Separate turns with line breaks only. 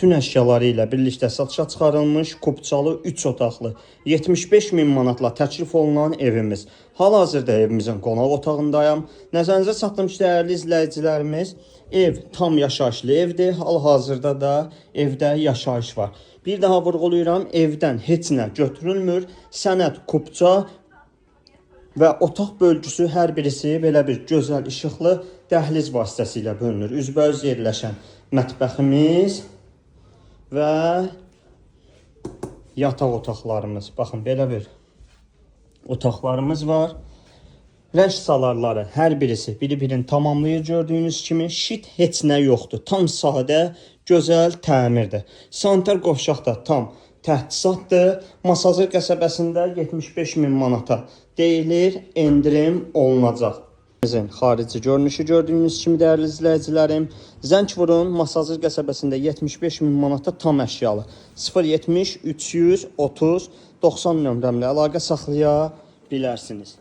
bütün əşyaları ilə birlikdə satışa çıxarılmış Kupçalı 3 otaqlı 75 min manatla təklif olunan evimiz. Hal-hazırda evimizin qonaq otağındayım. Nəzərinizə çatdırım ki, dəyərli izləyicilərimiz, ev tam yaşayışlı evdir. Hal-hazırda da evdə yaşayış var. Bir daha vurğulayıram, evdən heç nə götürülmür. Sənəd Kupça və otaq bölgüsü hər birisi belə bir gözəl işıqlı dəhliz vasitəsilə bölünür. Üzbəüz yerləşən mətbəximiz və yataq otaqlarımız. Baxın, belə bir otaqlarımız var. Rəng salarları hər birisi bir-birini tamamlayır. Gördüyünüz kimi şit heç nə yoxdur. Tam sadə, gözəl təmirdir. Sanitar qovşaq da tam təchizatdır. Masazır qəsəbəsində 75 min manata deyilir, endirim olunacaq. Bizim xarici görünüşü gördüyünüz kimi dəyərli izləyicilərim, zəng vurun, Masazır qəsəbəsində 75 min manata tam əşyalı 070 330 90 nömrəmlə əlaqə saxlaya bilərsiniz.